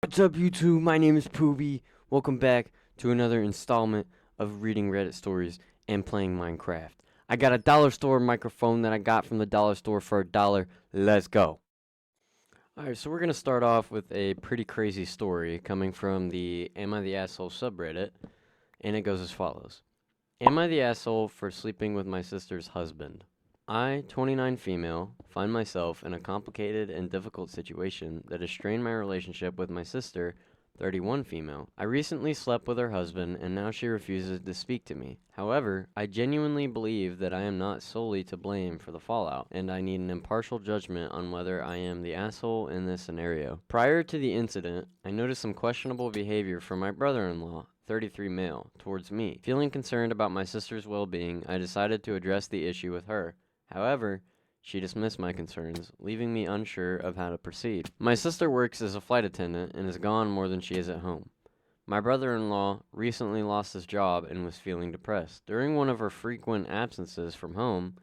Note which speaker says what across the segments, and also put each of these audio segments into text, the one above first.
Speaker 1: What's up, YouTube? My name is Pooby. Welcome back to another installment of reading Reddit stories and playing Minecraft. I got a dollar store microphone that I got from the dollar store for $1. Let's go. Alright, so we're going to start off with a pretty crazy story coming from the Am I the Asshole subreddit, and it goes as follows. Am I the asshole for sleeping with my sister's husband? I, 29 female, find myself in a complicated and difficult situation that has strained my relationship with my sister, 31 female. I recently slept with her husband and now she refuses to speak to me. However, I genuinely believe that I am not solely to blame for the fallout, and I need an impartial judgment on whether I am the asshole in this scenario. Prior to the incident, I noticed some questionable behavior from my brother-in-law, 33 male, towards me. Feeling concerned about my sister's well-being, I decided to address the issue with her. However, she dismissed my concerns, leaving me unsure of how to proceed. My sister works as a flight attendant and is gone more than she is at home. My brother-in-law recently lost his job and was feeling depressed. During one of her frequent absences from home,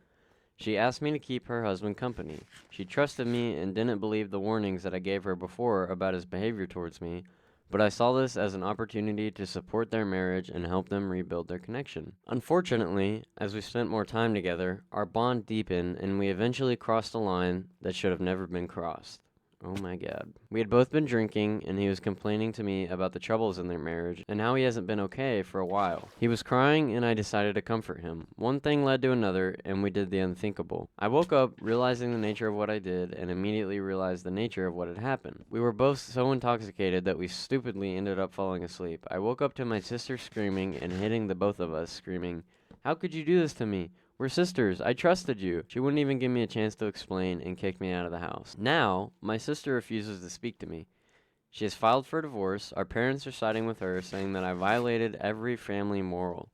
Speaker 1: she asked me to keep her husband company. She trusted me and didn't believe the warnings that I gave her before about his behavior towards me, but I saw this as an opportunity to support their marriage and help them rebuild their connection. Unfortunately, as we spent more time together, our bond deepened and we eventually crossed a line that should have never been crossed. Oh my god. We had both been drinking, and he was complaining to me about the troubles in their marriage and how he hasn't been okay for a while. He was crying, and I decided to comfort him. One thing led to another, and we did the unthinkable. I woke up realizing the nature of what I did, and immediately realized the nature of what had happened. We were both so intoxicated that we stupidly ended up falling asleep. I woke up to my sister screaming and hitting the both of us, screaming, "How could you do this to me? We're sisters. I trusted you." She wouldn't even give me a chance to explain and kicked me out of the house. Now, my sister refuses to speak to me. She has filed for divorce. Our parents are siding with her, saying that I violated every family moral.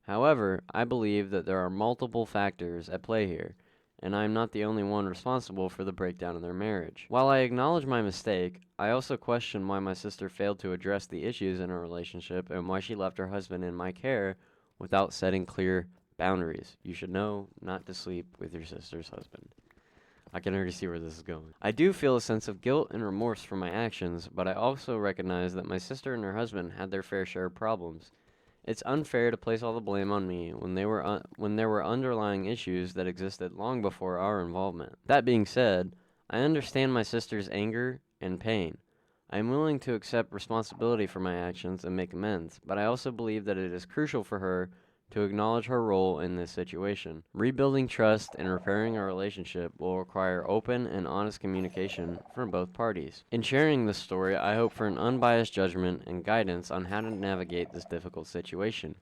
Speaker 1: However, I believe that there are multiple factors at play here, and I am not the only one responsible for the breakdown of their marriage. While I acknowledge my mistake, I also question why my sister failed to address the issues in our relationship and why she left her husband in my care without setting clear boundaries. You should know not to sleep with your sister's husband. I can already see where this is going. I do feel a sense of guilt and remorse for my actions, but I also recognize that my sister and her husband had their fair share of problems. It's unfair to place all the blame on me when there were underlying issues that existed long before our involvement. That being said, I understand my sister's anger and pain. I am willing to accept responsibility for my actions and make amends, but I also believe that it is crucial for her to acknowledge her role in this situation. Rebuilding trust and repairing our relationship will require open and honest communication from both parties. In sharing this story, I hope for an unbiased judgment and guidance on how to navigate this difficult situation.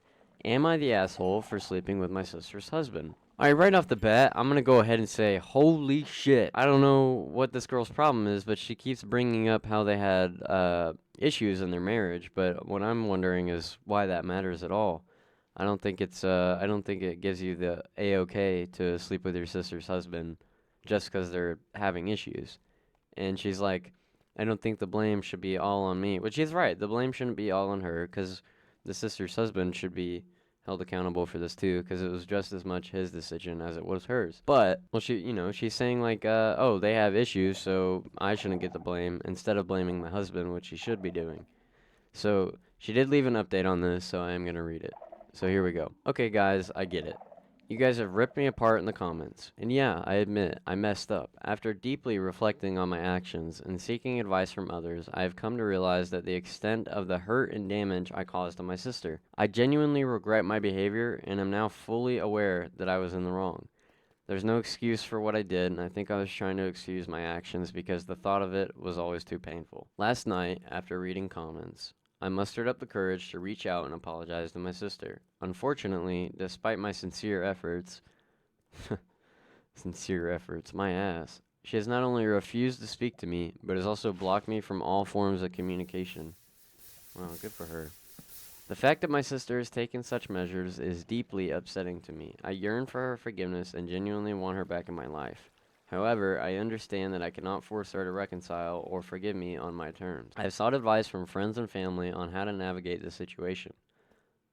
Speaker 1: Am I the asshole for sleeping with my sister's husband? Alright, right off the bat, I'm gonna go ahead and say, holy shit. I don't know what this girl's problem is, but she keeps bringing up how they had issues in their marriage, but what I'm wondering is why that matters at all. I don't think it gives you the A-OK to sleep with your sister's husband just because they're having issues. And she's like, I don't think the blame should be all on me. Which she's right. The blame shouldn't be all on her because the sister's husband should be held accountable for this too because it was just as much his decision as it was hers. But, well, she's saying like, oh, they have issues, so I shouldn't get the blame instead of blaming the husband, which she should be doing. So she did leave an update on this, so I am going to read it. So here we go. Okay, guys, I get it. You guys have ripped me apart in the comments. And yeah, I admit, I messed up. After deeply reflecting on my actions and seeking advice from others, I have come to realize that the extent of the hurt and damage I caused to my sister. I genuinely regret my behavior and am now fully aware that I was in the wrong. There's no excuse for what I did, and I think I was trying to excuse my actions because the thought of it was always too painful. Last night, after reading comments, I mustered up the courage to reach out and apologize to my sister. Unfortunately, despite my sincere efforts, my ass, she has not only refused to speak to me, but has also blocked me from all forms of communication. Wow, good for her. The fact that my sister has taken such measures is deeply upsetting to me. I yearn for her forgiveness and genuinely want her back in my life. However, I understand that I cannot force her to reconcile or forgive me on my terms. I have sought advice from friends and family on how to navigate this situation,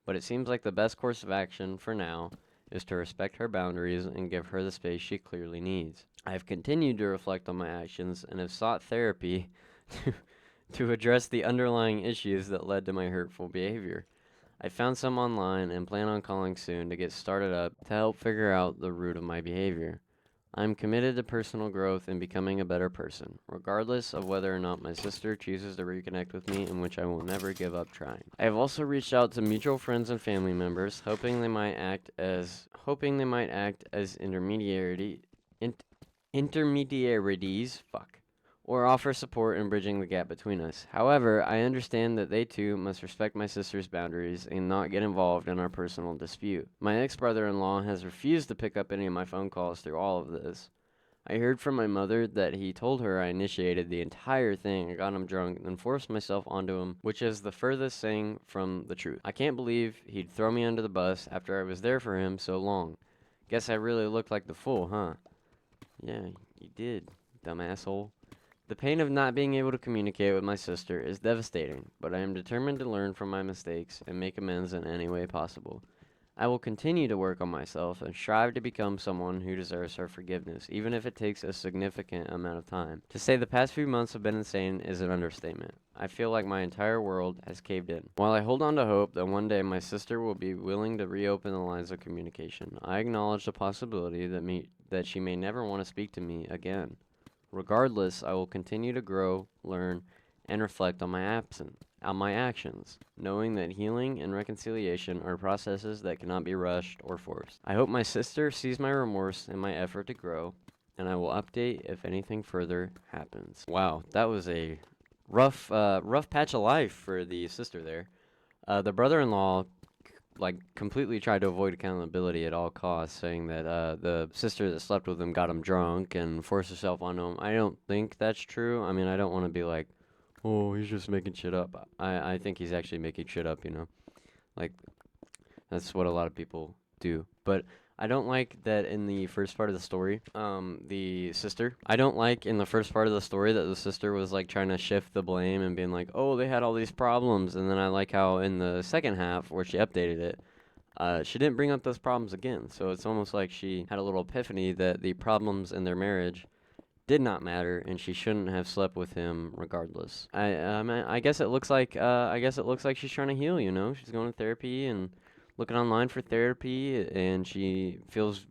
Speaker 1: but it seems like the best course of action for now is to respect her boundaries and give her the space she clearly needs. I have continued to reflect on my actions and have sought therapy to, to address the underlying issues that led to my hurtful behavior. I found some online and plan on calling soon to get started up to help figure out the root of my behavior. I'm committed to personal growth and becoming a better person, regardless of whether or not my sister chooses to reconnect with me, in which I will never give up trying. I have also reached out to mutual friends and family members, hoping they might act as intermediaries, or offer support in bridging the gap between us. However, I understand that they too must respect my sister's boundaries and not get involved in our personal dispute. My ex-brother-in-law has refused to pick up any of my phone calls through all of this. I heard from my mother that he told her I initiated the entire thing and got him drunk and then forced myself onto him, which is the furthest thing from the truth. I can't believe he'd throw me under the bus after I was there for him so long. Guess I really looked like the fool, huh? Yeah, you did, dumb asshole. The pain of not being able to communicate with my sister is devastating, but I am determined to learn from my mistakes and make amends in any way possible. I will continue to work on myself and strive to become someone who deserves her forgiveness, even if it takes a significant amount of time. To say the past few months have been insane is an understatement. I feel like my entire world has caved in. While I hold on to hope that one day my sister will be willing to reopen the lines of communication, I acknowledge the possibility that she may never want to speak to me again. Regardless, I will continue to grow, learn, and reflect on my actions, knowing that healing and reconciliation are processes that cannot be rushed or forced. I hope my sister sees my remorse and my effort to grow, and I will update if anything further happens. Wow, that was a rough patch of life for the sister there. The brother-in-law completely tried to avoid accountability at all costs, saying that the sister that slept with him got him drunk and forced herself onto him. I don't think that's true. I mean, I don't want to be like, oh, he's just making shit up. I think he's actually making shit up, you know? Like, that's what a lot of people do. But I don't like that in the first part of the story, I don't like in the first part of the story that the sister was like trying to shift the blame and being like, oh, they had all these problems. And then I like how in the second half where she updated it, she didn't bring up those problems again. So it's almost like she had a little epiphany that the problems in their marriage did not matter, and she shouldn't have slept with him regardless. I guess it looks like she's trying to heal. You know, she's going to therapy and looking online for therapy, and she feels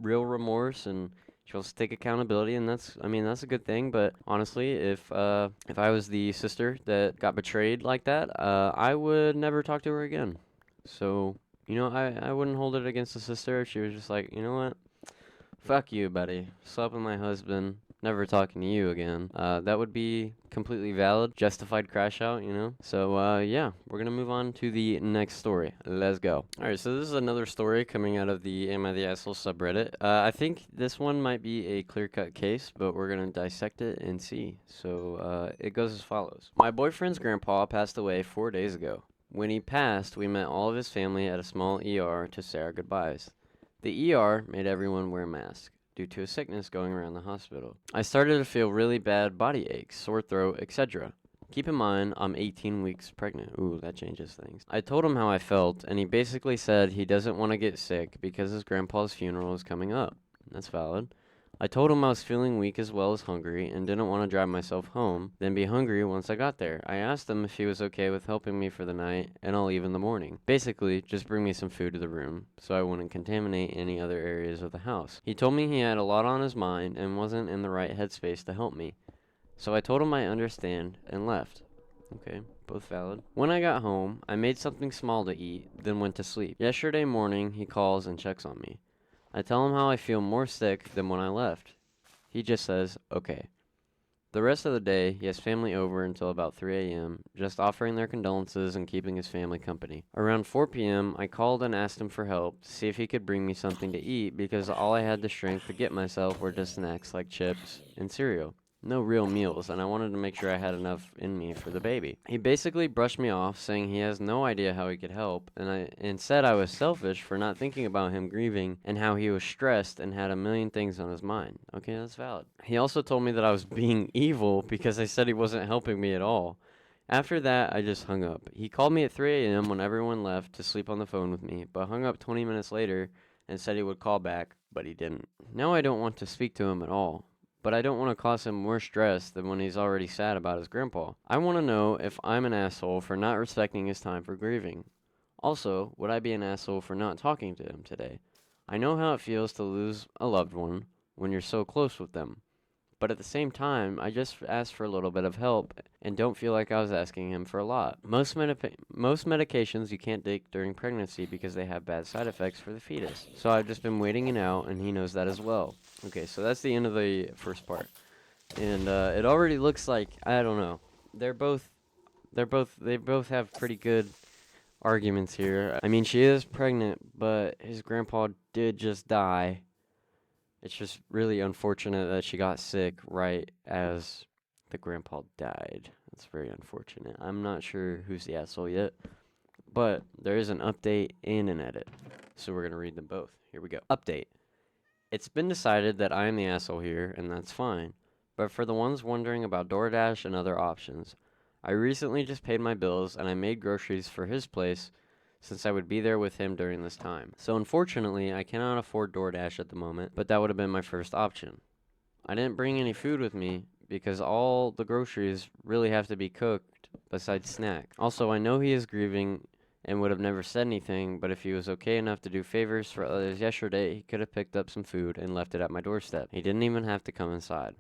Speaker 1: real remorse and she wants to take accountability, and that's a good thing. But honestly, if I was the sister that got betrayed like that, I would never talk to her again. So you know, I wouldn't hold it against the sister if she was just like, you know what, fuck you, buddy. Slept with my husband. Never talking to you again. That would be completely valid, justified crash out, you know? So, yeah, we're gonna move on to the next story. Let's go. Alright, so this is another story coming out of the Am I the Asshole subreddit. I think this one might be a clear-cut case, but we're gonna dissect it and see. So, it goes as follows. My boyfriend's grandpa passed away 4 days ago. When he passed, we met all of his family at a small ER to say our goodbyes. The ER made everyone wear masks due to a sickness going around the hospital. I started to feel really bad body aches, sore throat, etc. Keep in mind, I'm 18 weeks pregnant. Ooh, that changes things. I told him how I felt, and he basically said he doesn't want to get sick because his grandpa's funeral is coming up. That's valid. I told him I was feeling weak as well as hungry and didn't want to drive myself home, then be hungry once I got there. I asked him if he was okay with helping me for the night, and I'll leave in the morning. Basically, just bring me some food to the room, so I wouldn't contaminate any other areas of the house. He told me he had a lot on his mind and wasn't in the right headspace to help me. So I told him I understand and left. Okay, both valid. When I got home, I made something small to eat, then went to sleep. Yesterday morning, he calls and checks on me. I tell him how I feel more sick than when I left. He just says, okay. The rest of the day, he has family over until about 3 a.m., just offering their condolences and keeping his family company. Around 4 p.m., I called and asked him for help to see if he could bring me something to eat because all I had the strength to get myself were just snacks like chips and cereal. No real meals, and I wanted to make sure I had enough in me for the baby. He basically brushed me off, saying he has no idea how he could help, and said I was selfish for not thinking about him grieving and how he was stressed and had a million things on his mind. Okay, that's valid. He also told me that I was being evil because I said he wasn't helping me at all. After that, I just hung up. He called me at 3 a.m. when everyone left to sleep on the phone with me, but hung up 20 minutes later and said he would call back, but he didn't. Now I don't want to speak to him at all. but I don't want to cause him more stress than when he's already sad about his grandpa. I want to know if I'm an asshole for not respecting his time for grieving. Also, would I be an asshole for not talking to him today? I know how it feels to lose a loved one when you're so close with them. But at the same time, I just asked for a little bit of help and don't feel like I was asking him for a lot. Most medications you can't take during pregnancy because they have bad side effects for the fetus. So I've just been waiting it out, and he knows that as well. Okay, so that's the end of the first part. And it already looks like, I don't know. They both have pretty good arguments here. I mean, she is pregnant, but his grandpa did just die. It's just really unfortunate that she got sick right as the grandpa died. That's very unfortunate. I'm not sure who's the asshole yet, but there is an update and an edit. So we're going to read them both. Here we go. Update. It's been decided that I am the asshole here, and that's fine. But for the ones wondering about DoorDash and other options, I recently just paid my bills and I made groceries for his place since I would be there with him during this time. So unfortunately, I cannot afford DoorDash at the moment, but that would have been my first option. I didn't bring any food with me because all the groceries really have to be cooked besides snack. Also, I know he is grieving and would have never said anything, but if he was okay enough to do favors for others yesterday, he could have picked up some food and left it at my doorstep. He didn't even have to come inside.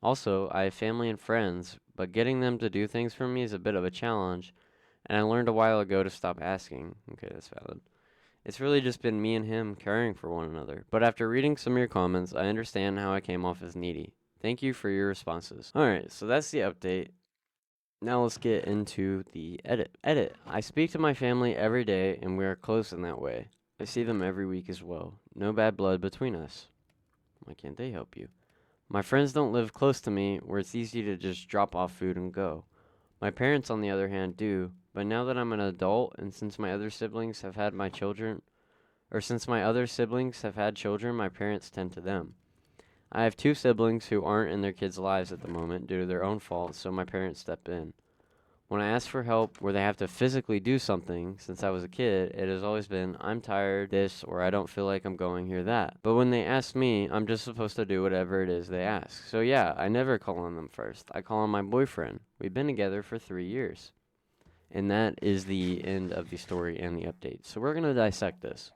Speaker 1: Also, I have family and friends, but getting them to do things for me is a bit of a challenge, and I learned a while ago to stop asking. Okay, that's valid. It's really just been me and him caring for one another. But after reading some of your comments, I understand how I came off as needy. Thank you for your responses. Alright, so that's the update. Now let's get into the edit. I speak to my family every day, and we are close in that way. I see them every week as well. No bad blood between us. Why can't they help you? My friends don't live close to me, where it's easy to just drop off food and go. My parents, on the other hand, do, but now that I'm an adult, and since my other siblings have had children, my parents tend to them. I have 2 siblings who aren't in their kids' lives at the moment due to their own fault, so my parents step in. When I ask for help where they have to physically do something, since I was a kid, it has always been, I'm tired, this, or I don't feel like I'm going here, that. But when they ask me, I'm just supposed to do whatever it is they ask. So yeah, I never call on them first. I call on my boyfriend. We've been together for 3 years. And that is the end of the story and the update. So we're going to dissect this.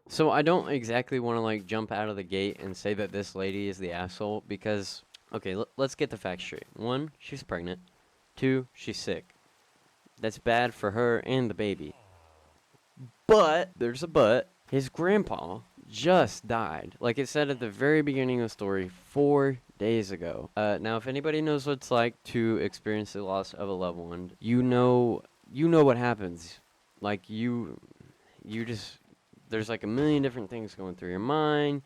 Speaker 1: So I don't exactly want to jump out of the gate and say that this lady is the asshole because, okay, let's get the facts straight. 1, she's pregnant. 2, she's sick. That's bad for her and the baby. But, there's a but, his grandpa just died. Like it said at the very beginning of the story, 4 days ago. Now, if anybody knows what it's like to experience the loss of a loved one, you know what happens. Like, you just, there's a million different things going through your mind.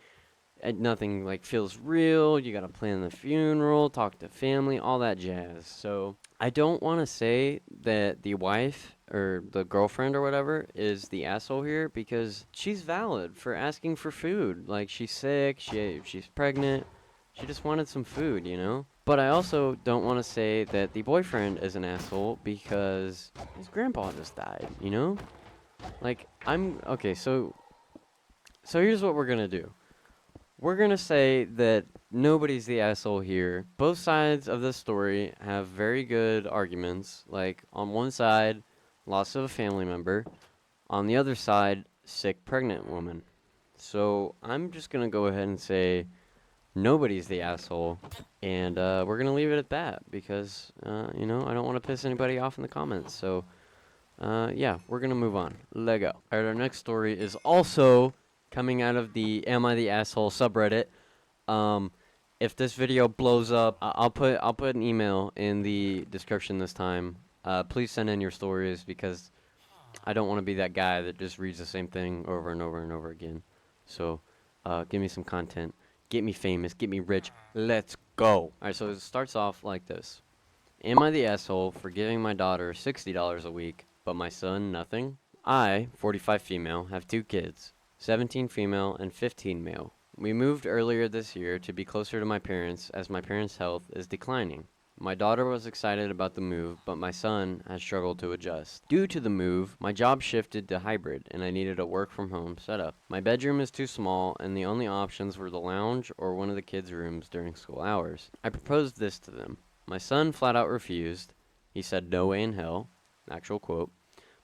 Speaker 1: And nothing feels real. You gotta plan the funeral, talk to family, all that jazz. So I don't want to say that the wife or the girlfriend or whatever is the asshole here because she's valid for asking for food. Like she's sick, she's pregnant, she just wanted some food, you know. But I also don't want to say that the boyfriend is an asshole because his grandpa just died, you know. Okay. So here's what we're gonna do. We're going to say that nobody's the asshole here. Both sides of the story have very good arguments. Like, on one side, loss of a family member. On the other side, sick pregnant woman. So, I'm just going to go ahead and say nobody's the asshole. And we're going to leave it at that because, I don't want to piss anybody off in the comments. So, yeah, we're going to move on. Lego. Alright, our next story is also coming out of the Am I the Asshole subreddit. If this video blows up, I'll put an email in the description this time. Please send in your stories because I don't want to be that guy that just reads the same thing over and over and over again. So, give me some content. Get me famous. Get me rich. Let's go. Alright, so it starts off like this. Am I the asshole for giving my daughter $60 a week, but my son nothing? I, 45 female, have 2 kids. 17 female and 15 male. We moved earlier this year to be closer to my parents as my parents' health is declining. My daughter was excited about the move, but my son has struggled to adjust. Due to the move, my job shifted to hybrid, and I needed a work from home setup. My bedroom is too small, and the only options were the lounge or one of the kids' rooms during school hours. I proposed this to them. My son flat out refused. He said, "No way in hell," actual quote.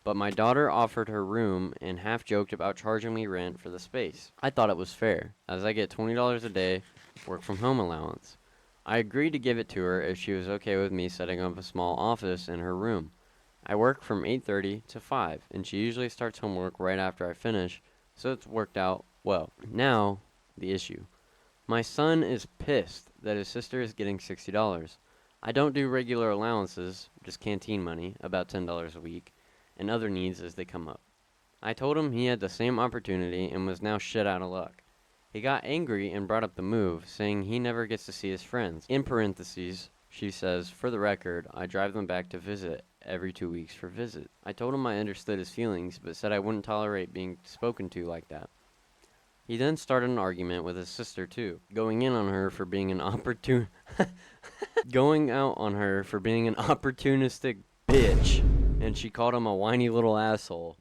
Speaker 1: But my daughter offered her room and half joked about charging me rent for the space. I thought it was fair, as I get $20 a day work from home allowance. I agreed to give it to her if she was okay with me setting up a small office in her room. I work from 8:30 to 5, and she usually starts homework right after I finish, so it's worked out well. Now, the issue. My son is pissed that his sister is getting $60. I don't do regular allowances, just canteen money, about $10 a week, and other needs as they come up. I told him he had the same opportunity and was now shit out of luck. He got angry and brought up the move, saying he never gets to see his friends. In parentheses, she says, "For the record, I drive them back to visit every 2 weeks for visit." I told him I understood his feelings, but said I wouldn't tolerate being spoken to like that. He then started an argument with his sister too, going out on her for being an opportunistic bitch, and she called him a whiny little asshole.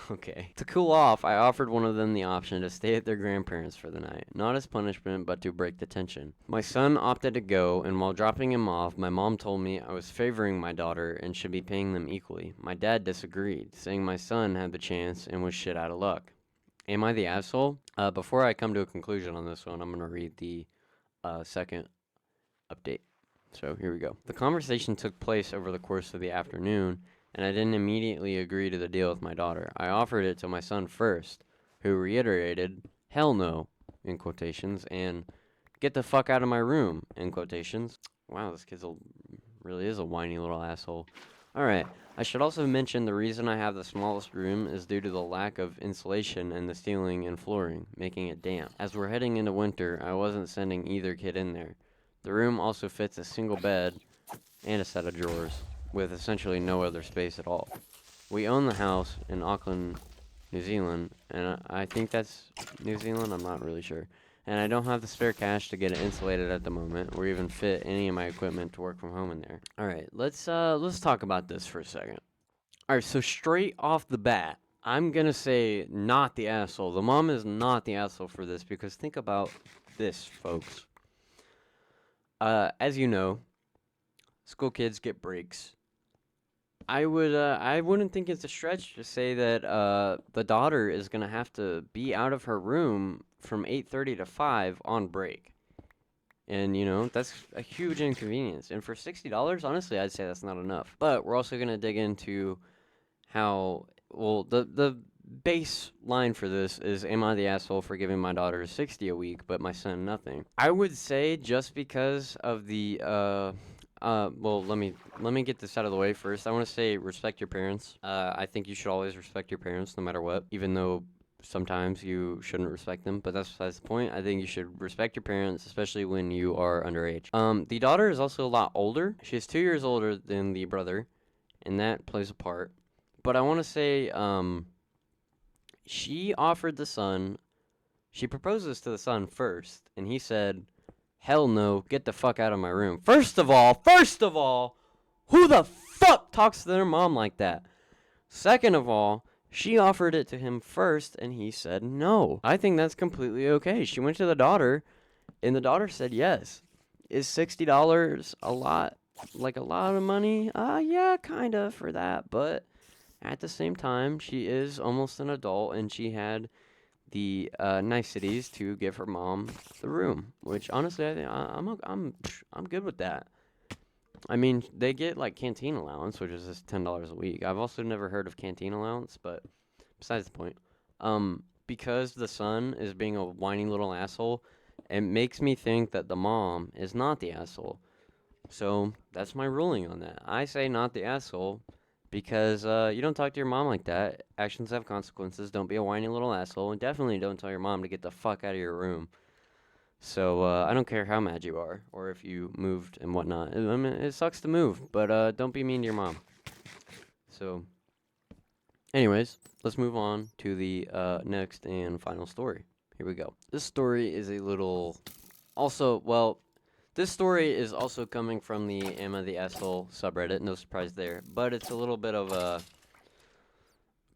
Speaker 1: Okay. To cool off, I offered one of them the option to stay at their grandparents for the night, not as punishment, but to break the tension. My son opted to go, and while dropping him off, my mom told me I was favoring my daughter and should be paying them equally. My dad disagreed, saying my son had the chance and was shit out of luck. Am I the asshole? Before I come to a conclusion on this one, I'm going to read the second update. So here we go. The conversation took place over the course of the afternoon, and I didn't immediately agree to the deal with my daughter. I offered it to my son first, who reiterated, "Hell no," in quotations, and "Get the fuck out of my room," in quotations. Wow, this kid really is a whiny little asshole. Alright, I should also mention the reason I have the smallest room is due to the lack of insulation in the ceiling and flooring, making it damp. As we're heading into winter, I wasn't sending either kid in there. The room also fits a single bed and a set of drawers, with essentially no other space at all. We own the house in Auckland, New Zealand, and I think that's New Zealand, I'm not really sure. And I don't have the spare cash to get it insulated at the moment, or even fit any of my equipment to work from home in there. Alright, let's talk about this for a second. Alright, so straight off the bat, I'm gonna say not the asshole. The mom is not the asshole for this, because think about this, folks. As you know, school kids get breaks. I wouldn't think it's a stretch to say that the daughter is gonna have to be out of her room from 8:30 to 5 on break, and that's a huge inconvenience. And for $60, honestly, I'd say that's not enough. But we're also gonna dig into how the baseline for this is: am I the asshole for giving my daughter 60 a week, but my son nothing? I would say just because of the well, let me get this out of the way first. I want to say respect your parents. I think you should always respect your parents no matter what, even though sometimes you shouldn't respect them, but that's besides the point. I think you should respect your parents, especially when you are underage. The daughter is also a lot older. She's 2 years older than the brother, and that plays a part. But I want to say, she proposed this to the son first, and he said, "Hell no, get the fuck out of my room." First of all, who the fuck talks to their mom like that? Second of all, she offered it to him first, and he said no. I think that's completely okay. She went to the daughter, and the daughter said yes. Is $60 a lot of money? Yeah, kind of for that, but at the same time, she is almost an adult, and she had the niceties to give her mom the room, which honestly, I think I'm good with that. I mean, they get like canteen allowance, which is just $10 a week. I've also never heard of canteen allowance, but besides the point. Because the son is being a whiny little asshole, it makes me think that the mom is not the asshole. So that's my ruling on that. I say not the asshole because you don't talk to your mom like that. Actions have consequences. Don't be a whiny little asshole, and definitely don't tell your mom to get the fuck out of your room. So I don't care how mad you are or if you moved and whatnot. I mean, it sucks to move, but don't be mean to your mom. So, anyways, let's move on to the next and final story. Here we go. This story is a little, also, well, This story is also coming from the Am I the Asshole subreddit, no surprise there, but it's a little bit of a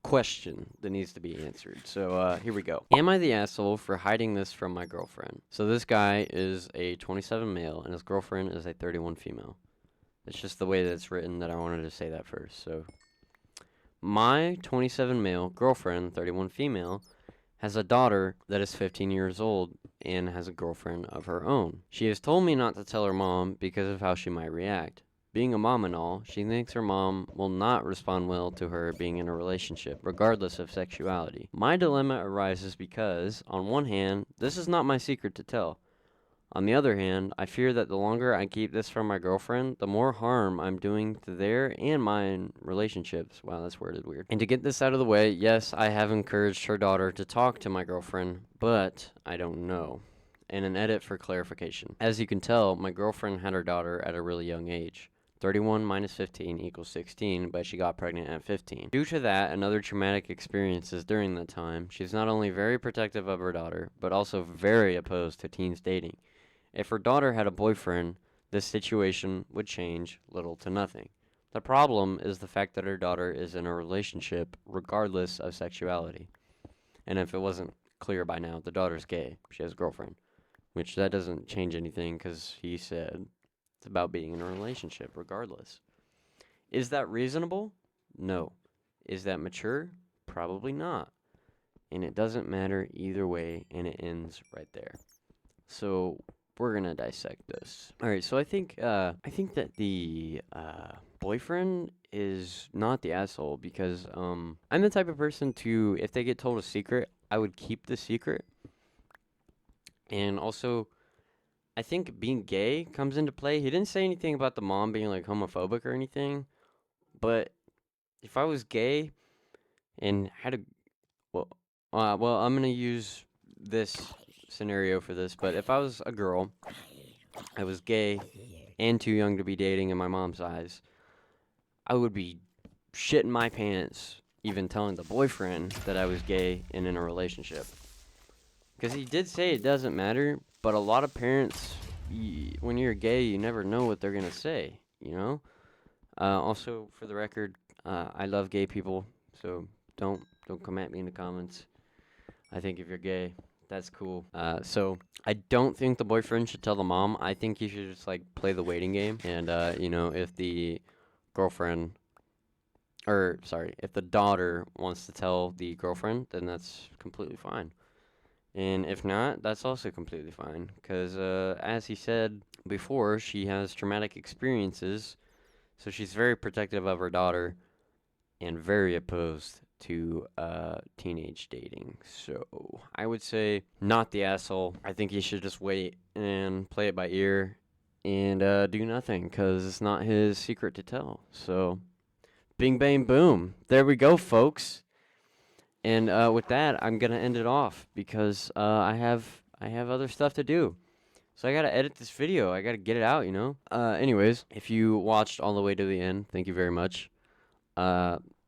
Speaker 1: question that needs to be answered. So here we go. Am I the asshole for hiding this from my girlfriend? So this guy is a 27 male and his girlfriend is a 31 female. It's just the way that it's written that I wanted to say that first. So my 27 male girlfriend, 31 female, has a daughter that is 15 years old and has a girlfriend of her own. She has told me not to tell her mom because of how she might react. Being a mom and all, she thinks her mom will not respond well to her being in a relationship, regardless of sexuality. My dilemma arises because, on one hand, this is not my secret to tell. On the other hand, I fear that the longer I keep this from my girlfriend, the more harm I'm doing to their and mine relationships. Wow, that's worded weird. And to get this out of the way, yes, I have encouraged her daughter to talk to my girlfriend, but I don't know. And an edit for clarification. As you can tell, my girlfriend had her daughter at a really young age. 31 minus 15 equals 16, but she got pregnant at 15. Due to that and other traumatic experiences during that time, she's not only very protective of her daughter, but also very opposed to teens dating. If her daughter had a boyfriend, this situation would change little to nothing. The problem is the fact that her daughter is in a relationship regardless of sexuality. And if it wasn't clear by now, the daughter's gay. She has a girlfriend, which that doesn't change anything because he said it's about being in a relationship regardless. Is that reasonable? No. Is that mature? Probably not. And it doesn't matter either way, and it ends right there. So we're gonna dissect this. All right. So I think that the boyfriend is not the asshole because I'm the type of person to, if they get told a secret, I would keep the secret. And also, I think being gay comes into play. He didn't say anything about the mom being like homophobic or anything, but if I was gay and had a I'm gonna use this scenario for this, but if I was a girl, I was gay and too young to be dating in my mom's eyes, I would be shitting my pants even telling the boyfriend that I was gay and in a relationship. Because he did say it doesn't matter, but a lot of parents, when you're gay, you never know what they're going to say, you know? Also, for the record, I love gay people, so don't come at me in the comments. I think if you're gay, that's cool. So I don't think the boyfriend should tell the mom. I think he should just, like, play the waiting game. And, if the girlfriend, if the daughter wants to tell the girlfriend, then that's completely fine. And if not, that's also completely fine. Because, as he said before, she has traumatic experiences. So she's very protective of her daughter and very opposed to teenage dating. So I would say not the asshole. I think he should just wait and play it by ear and do nothing because it's not his secret to tell. So bing, bang, boom. There we go, folks. And with that, I'm gonna end it off because I have other stuff to do. So I gotta edit this video. I gotta get it out, you know. Anyways, if you watched all the way to the end, thank you very much.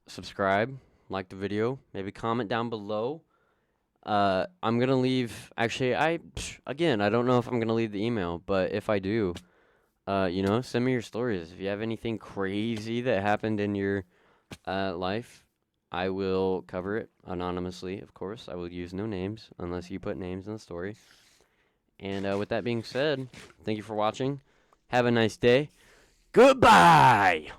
Speaker 1: Subscribe, like the video, maybe comment down below. I'm gonna leave. Actually, I don't know if I'm gonna leave the email, but if I do, send me your stories. If you have anything crazy that happened in your life, I will cover it anonymously, of course. I will use no names unless you put names in the story. And with that being said, thank you for watching. Have a nice day. Goodbye!